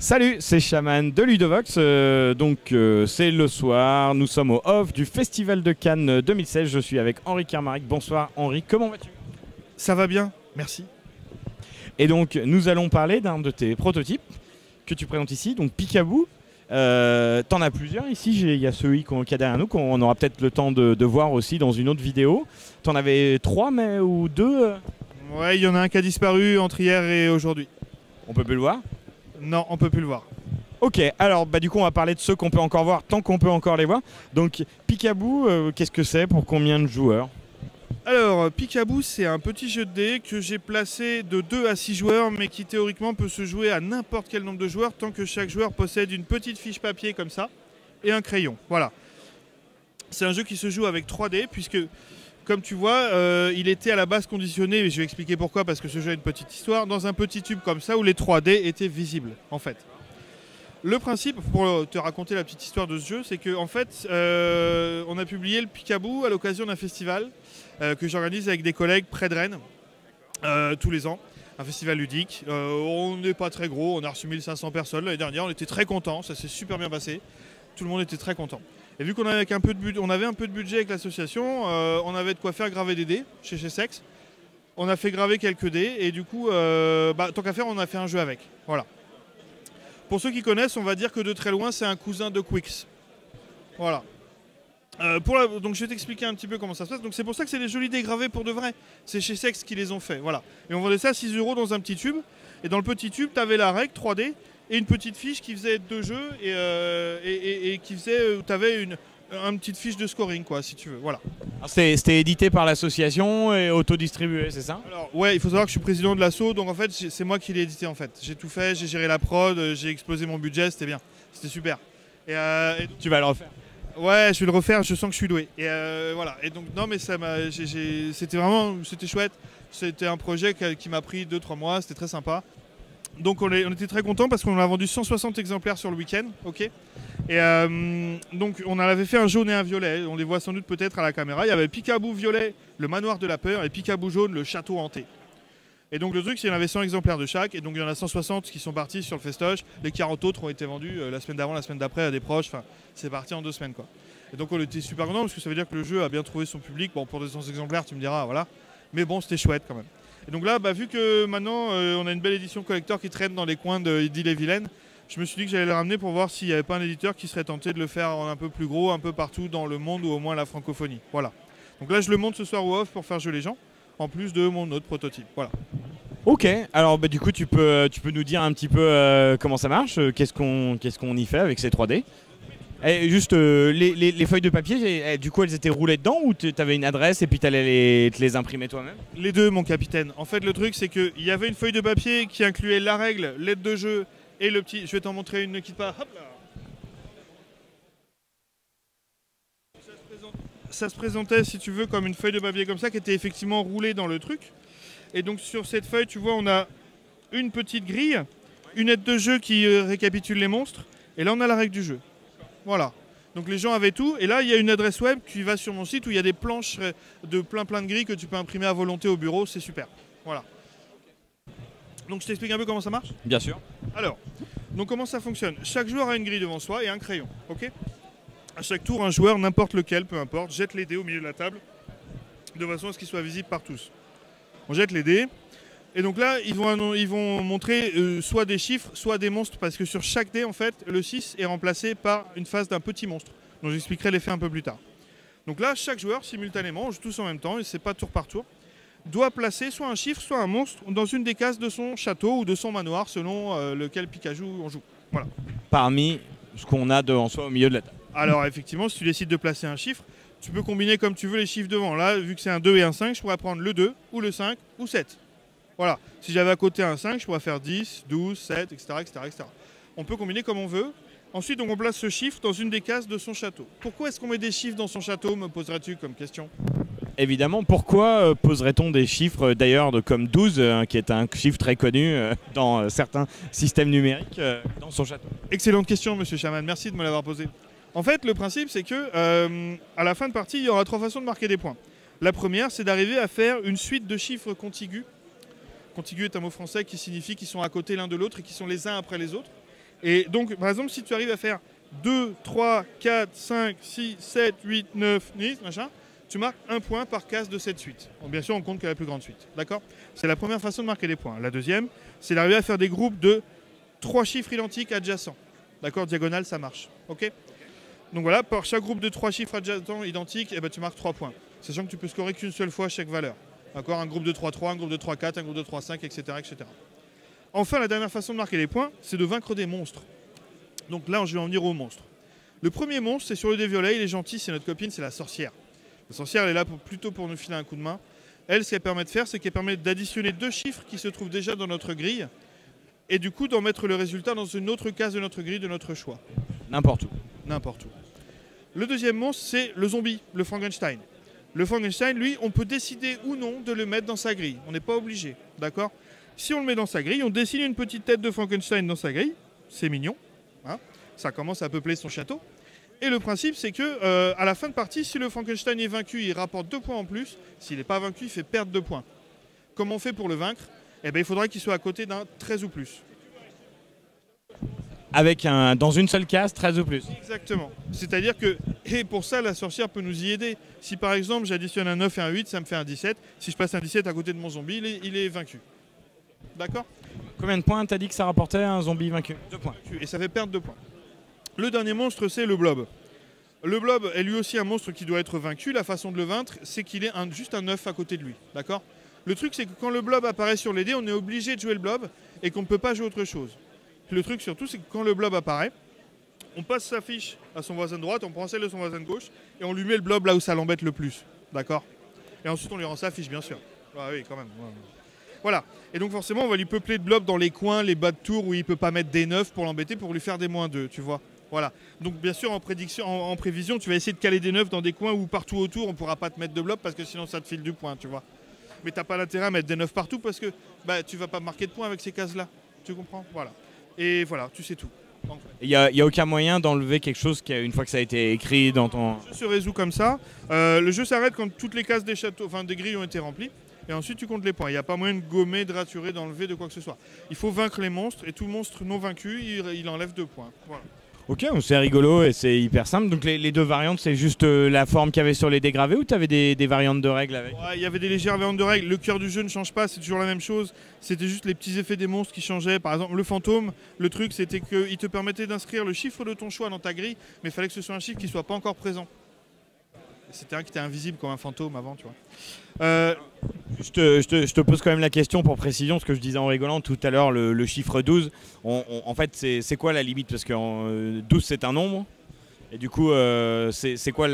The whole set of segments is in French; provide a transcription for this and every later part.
Salut, c'est Shaman de Ludovox. C'est le soir, nous sommes au off du Festival de Cannes 2016. Je suis avec Henri Kermaric. Bonsoir Henri, comment vas-tu? Ça va bien, merci. Et donc nous allons parler d'un de tes prototypes que tu présentes ici, donc Picaboo. T'en as plusieurs ici, il y a celui qu'il y a derrière nous, qu'on aura peut-être le temps de voir aussi dans une autre vidéo. T'en avais trois ou deux Ouais, il y en a un qui a disparu entre hier et aujourd'hui. On peut plus le voir? Non, on peut plus le voir. Ok, alors du coup on va parler de ceux qu'on peut encore voir tant qu'on peut encore les voir. Donc Picaboo, qu'est-ce que c'est, pour combien de joueurs? Alors, Picaboo, c'est un petit jeu de dés que j'ai placé de 2 à 6 joueurs, mais qui théoriquement peut se jouer à n'importe quel nombre de joueurs tant que chaque joueur possède une petite fiche papier comme ça et un crayon. Voilà. C'est un jeu qui se joue avec 3 dés puisque, comme tu vois, il était à la base conditionné, et je vais expliquer pourquoi, parce que ce jeu a une petite histoire, dans un petit tube comme ça où les 3 dés étaient visibles en fait. Le principe, pour te raconter la petite histoire de ce jeu, c'est qu'en fait, on a publié le Picaboo à l'occasion d'un festival que j'organise avec des collègues près de Rennes, tous les ans. Un festival ludique. On n'est pas très gros, on a reçu 1500 personnes l'année dernière, on était très contents, ça s'est super bien passé. Tout le monde était très content. Et vu qu'on avait un peu de budget avec l'association, on avait de quoi faire graver des dés chez Sex. On a fait graver quelques dés et du coup, tant qu'à faire, on a fait un jeu avec. Voilà. Pour ceux qui connaissent, on va dire que de très loin, c'est un cousin de Quicks. Voilà. Donc je vais t'expliquer un petit peu comment ça se passe. Donc c'est pour ça que c'est des jolis dés gravés pour de vrai. C'est chez Sex qui les ont fait. Voilà. Et on vendait ça à 6 € dans un petit tube. Et dans le petit tube, tu avais la règle 3D et une petite fiche qui faisait 2 jeux et qui faisait. Tu avais une petite fiche de scoring, quoi, si tu veux. Voilà. C'était édité par l'association et autodistribué, c'est ça? Alors ouais, il faut savoir que je suis président de l'asso, donc en fait c'est moi qui l'ai édité en fait. J'ai tout fait, j'ai géré la prod, j'ai explosé mon budget, c'était bien, c'était super. Et tu vas le refaire? Ouais, je vais le refaire, je sens que je suis doué. Et voilà. Et donc non mais c'était chouette. C'était un projet qui m'a pris 2-3 mois, c'était très sympa. Donc on était très contents parce qu'on a vendu 160 exemplaires sur le week-end, ok. Et donc on en avait fait un jaune et un violet, on les voit sans doute peut-être à la caméra. Il y avait Picaboo violet, le manoir de la peur, et Picaboo jaune, le château hanté. Et donc le truc, c'est qu'il y en avait 100 exemplaires de chaque, et donc il y en a 160 qui sont partis sur le festoche. Les 40 autres ont été vendus la semaine d'avant, la semaine d'après à des proches, enfin c'est parti en 2 semaines quoi. Et donc on était super contents parce que ça veut dire que le jeu a bien trouvé son public. Bon, pour 200 exemplaires tu me diras, voilà, mais bon c'était chouette quand même. Et donc là, vu que maintenant on a une belle édition collector qui traîne dans les coins d'Ille-et-Vilaine, je me suis dit que j'allais le ramener pour voir s'il n'y avait pas un éditeur qui serait tenté de le faire en un peu plus gros, un peu partout dans le monde ou au moins la francophonie. Voilà. Donc là, je le monte ce soir au off pour faire jouer les gens, en plus de mon autre prototype. Voilà. Ok, alors du coup, tu peux nous dire un petit peu comment ça marche, qu'est-ce qu'on y fait avec ces 3D? Et juste les feuilles de papier, du coup elles étaient roulées dedans ou tu avais une adresse et puis tu allais te les imprimer toi-même? Les deux, mon capitaine. En fait, le truc, c'est qu'il y avait une feuille de papier qui incluait la règle, l'aide de jeu et le petit. Je vais t'en montrer une, ne quitte pas. Hop là. Ça se présentait, si tu veux, comme une feuille de papier comme ça qui était effectivement roulée dans le truc. Et donc sur cette feuille, tu vois, on a une petite grille, une aide de jeu qui récapitule les monstres, et là on a la règle du jeu. Voilà. Donc les gens avaient tout, et là il y a une adresse web qui va sur mon site où il y a des planches de plein de grilles que tu peux imprimer à volonté au bureau, c'est super. Voilà. Donc je t'explique un peu comment ça marche? Bien sûr. Alors, donc comment ça fonctionne? Chaque joueur a une grille devant soi et un crayon, ok? À chaque tour, un joueur, n'importe lequel, peu importe, jette les dés au milieu de la table, de façon à ce qu'ils soient visibles par tous. On jette les dés. Et donc là, ils vont montrer soit des chiffres, soit des monstres, parce que sur chaque dé, en fait, le 6 est remplacé par une phase d'un petit monstre, dont j'expliquerai l'effet un peu plus tard. Donc là, chaque joueur, simultanément, on joue tous en même temps, et c'est pas tour par tour, doit placer soit un chiffre, soit un monstre, dans une des cases de son château ou de son manoir, selon lequel Picaboo on joue. Voilà. Parmi ce qu'on a en soi au milieu de la table. Alors effectivement, si tu décides de placer un chiffre, tu peux combiner comme tu veux les chiffres devant. Là, vu que c'est un 2 et un 5, je pourrais prendre le 2, ou le 5, ou 7. Voilà. Si j'avais à côté un 5, je pourrais faire 10, 12, 7, etc., etc. On peut combiner comme on veut. Ensuite, donc, on place ce chiffre dans une des cases de son château. Pourquoi est-ce qu'on met des chiffres dans son château, me poserais-tu comme question? Évidemment, pourquoi poserait-on des chiffres d'ailleurs comme 12, qui est un chiffre très connu dans certains systèmes numériques, dans son château? Excellente question, monsieur Chaman, merci de me l'avoir posé. En fait, le principe, c'est que à la fin de partie, il y aura 3 façons de marquer des points. La première, c'est d'arriver à faire une suite de chiffres contigus. Contigu est un mot français qui signifie qu'ils sont à côté l'un de l'autre et qui sont les uns après les autres. Et donc, par exemple, si tu arrives à faire 2, 3, 4, 5, 6, 7, 8, 9, 10, machin, tu marques un point par case de cette suite. Bon, bien sûr, on compte que la plus grande suite. D'accord? C'est la première façon de marquer des points. La deuxième, c'est d'arriver à faire des groupes de 3 chiffres identiques adjacents. D'accord? Diagonale, ça marche. Ok? Donc voilà, par chaque groupe de 3 chiffres adjacents identiques, eh ben, tu marques 3 points. Sachant que tu peux scorer qu'une seule fois chaque valeur. D'accord? Un groupe de 3-3, un groupe de 3-4, un groupe de 3-5, etc., etc. Enfin, la dernière façon de marquer les points, c'est de vaincre des monstres. Donc là, je vais en venir aux monstres. Le premier monstre, c'est sur le dé violet, il est gentil, c'est notre copine, c'est la sorcière. La sorcière, elle est là plutôt pour nous filer un coup de main. Elle, ce qu'elle permet de faire, c'est qu'elle permet d'additionner 2 chiffres qui se trouvent déjà dans notre grille, et du coup d'en mettre le résultat dans une autre case de notre grille de notre choix. N'importe où. N'importe où. Le deuxième monstre, c'est le zombie, le Frankenstein. Le Frankenstein, lui, on peut décider ou non de le mettre dans sa grille. On n'est pas obligé, d'accord? Si on le met dans sa grille, on dessine une petite tête de Frankenstein dans sa grille. C'est mignon. Hein, ça commence à peupler son château. Et le principe, c'est que à la fin de partie, si le Frankenstein est vaincu, il rapporte 2 points en plus. S'il n'est pas vaincu, il fait perdre 2 points. Comment on fait pour le vaincre? Eh bien, il faudra qu'il soit à côté d'un 13 ou plus. Avec dans une seule case, 13 ou plus. Exactement. C'est-à-dire que, et pour ça, la sorcière peut nous y aider. Si par exemple, j'additionne un 9 et un 8, ça me fait un 17. Si je passe un 17 à côté de mon zombie, il est vaincu. D'accord? Combien de points t'as dit que ça rapportait un zombie vaincu? 2 points. Et ça fait perdre 2 points. Le dernier monstre, c'est le blob. Le blob est lui aussi un monstre qui doit être vaincu. La façon de le vaincre, c'est qu'il est juste un 9 à côté de lui. D'accord? Le truc, c'est que quand le blob apparaît sur les dés, on est obligé de jouer le blob et qu'on ne peut pas jouer autre chose. Le truc surtout, c'est que quand le blob apparaît, on passe sa fiche à son voisin de droite, on prend celle de son voisin de gauche et on lui met le blob là où ça l'embête le plus. D'accord? Et ensuite, on lui rend sa fiche, bien sûr. Ah oui, quand même. Voilà. Et donc forcément, on va lui peupler de blobs dans les coins, les bas de tour où il ne peut pas mettre des 9 pour l'embêter, pour lui faire des -2, tu vois. Voilà. Donc bien sûr, en prévision, tu vas essayer de caler des 9 dans des coins où partout autour, on ne pourra pas te mettre de blobs parce que sinon ça te file du point, tu vois. Mais tu n'as pas l'intérêt à mettre des 9 partout parce que tu ne vas pas marquer de points avec ces cases-là. Tu comprends? Voilà. Et voilà, tu sais tout. Il n'y a aucun moyen d'enlever quelque chose une fois que ça a été écrit dans ton... Le jeu se résout comme ça. Le jeu s'arrête quand toutes les cases des châteaux, enfin des grilles ont été remplies. Et ensuite tu comptes les points. Il n'y a pas moyen de gommer, de raturer, d'enlever de quoi que ce soit. Il faut vaincre les monstres et tout monstre non vaincu, il enlève 2 points. Voilà. Ok, c'est rigolo et c'est hyper simple. Donc les 2 variantes, c'est juste la forme qu'il y avait sur les dégravés ou tu avais des variantes de règles avec? Ouais, il y avait des légères variantes de règles. Le cœur du jeu ne change pas, c'est toujours la même chose. C'était juste les petits effets des monstres qui changeaient. Par exemple, le fantôme, le truc c'était qu'il te permettait d'inscrire le chiffre de ton choix dans ta grille, mais il fallait que ce soit un chiffre qui ne soit pas encore présent. C'était un qui était invisible comme un fantôme avant, tu vois. Je te pose quand même la question pour précision, ce que je disais en rigolant tout à l'heure, le chiffre 12, en fait c'est quoi la limite? Parce que 12 c'est un nombre, et du coup c'est quoi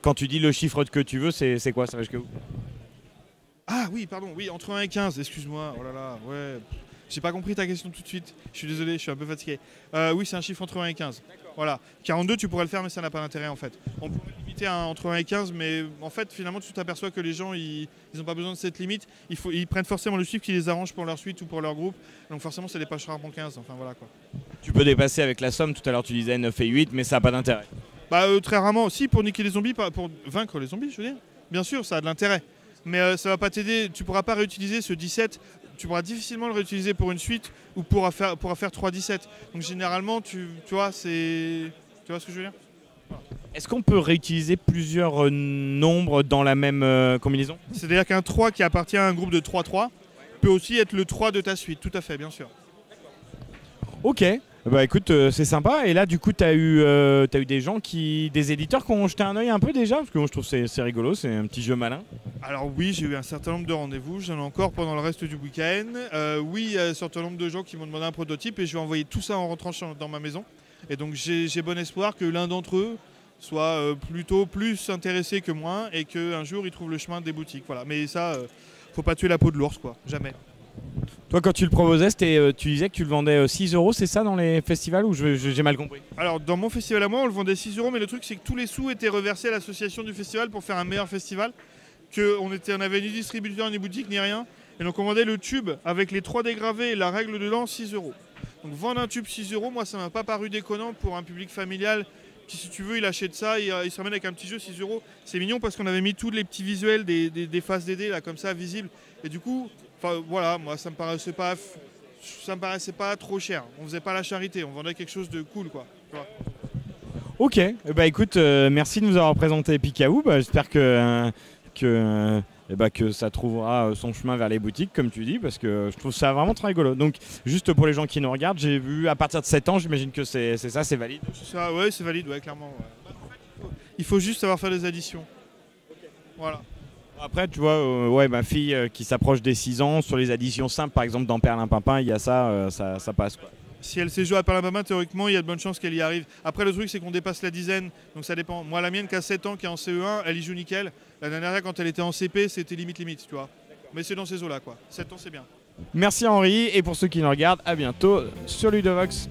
quand tu dis le chiffre que tu veux, c'est quoi? Ça va jusqu'à où? Ah oui, pardon, oui, entre 1 et 15, excuse-moi, oh là là, ouais. J'ai pas compris ta question tout de suite, je suis désolé, je suis un peu fatigué. Oui, c'est un chiffre entre 1 et 15. Voilà. 42, tu pourrais le faire, mais ça n'a pas d'intérêt en fait. On pourrait limiter entre 1 et 15, mais en fait, finalement, tu t'aperçois que les gens, ils n'ont pas besoin de cette limite. Ils prennent forcément le chiffre qui les arrange pour leur suite ou pour leur groupe. Donc forcément, ça dépasse rarement 15. Enfin voilà quoi. Tu peux dépasser avec la somme, tout à l'heure tu disais 9 et 8, mais ça n'a pas d'intérêt. Très rarement, si, pour niquer les zombies, pour vaincre les zombies, je veux dire. Bien sûr, ça a de l'intérêt. Mais ça va pas t'aider, tu pourras pas réutiliser ce 17. Tu pourras difficilement le réutiliser pour une suite ou pour faire 3-17. Donc généralement, tu vois, tu vois ce que je veux dire? Est-ce qu'on peut réutiliser plusieurs nombres dans la même combinaison? C'est-à-dire qu'un 3 qui appartient à un groupe de 3-3 peut aussi être le 3 de ta suite, tout à fait, bien sûr. Ok, bah écoute, c'est sympa. Et là, du coup, t'as eu des gens des éditeurs qui ont jeté un œil un peu déjà, parce que moi je trouve que c'est rigolo, c'est un petit jeu malin. Alors oui, j'ai eu un certain nombre de rendez-vous, j'en ai encore pendant le reste du week-end. Oui, il y a un certain nombre de gens qui m'ont demandé un prototype et je vais envoyer tout ça en rentrant dans ma maison. Et donc j'ai bon espoir que l'un d'entre eux soit plutôt plus intéressé que moi et qu'un jour il trouve le chemin des boutiques. Voilà. Mais ça, faut pas tuer la peau de l'ours, quoi, jamais. Toi, quand tu le proposais, tu disais que tu le vendais 6 €, c'est ça dans les festivals ou j'ai mal compris? Alors dans mon festival à moi, on le vendait 6 €, mais le truc c'est que tous les sous étaient reversés à l'association du festival pour faire un meilleur festival. On n'avait ni distributeur, ni boutique, ni rien. Et donc on vendait le tube avec les 3 dégravés et la règle dedans 6 €. Donc vendre un tube 6 €, moi ça m'a pas paru déconnant pour un public familial qui, si tu veux, il achète ça, il se ramène avec un petit jeu 6 €. C'est mignon parce qu'on avait mis tous les petits visuels des faces des dés là comme ça visibles. Et du coup, voilà, moi ça me paraissait pas ça me paraissait pas trop cher. On faisait pas la charité, on vendait quelque chose de cool, quoi. Tu vois. Ok, bah écoute, merci de nous avoir présenté Picaboo. Bah, j'espère que ça trouvera son chemin vers les boutiques, comme tu dis, parce que je trouve ça vraiment très rigolo. Donc, juste pour les gens qui nous regardent, j'ai vu à partir de 7 ans, j'imagine que c'est ça, c'est valide. Ça, ouais, c'est valide, ouais, clairement. Ouais. Il faut juste savoir faire des additions. Voilà. Après, tu vois, ouais, ma fille qui s'approche des 6 ans, sur les additions simples, par exemple dans Perlimpinpin, il y a ça, ça passe, quoi. Si elle sait jouer à Perlimpinpin, théoriquement, il y a de bonnes chances qu'elle y arrive. Après, le truc, c'est qu'on dépasse la dizaine, donc ça dépend. Moi, la mienne qui a 7 ans, qui est en CE1, elle y joue nickel. La dernière, quand elle était en CP, c'était limite, tu vois. Mais c'est dans ces eaux-là, quoi. 7 ans, c'est bien. Merci Henri, et pour ceux qui nous regardent, à bientôt sur Ludovox.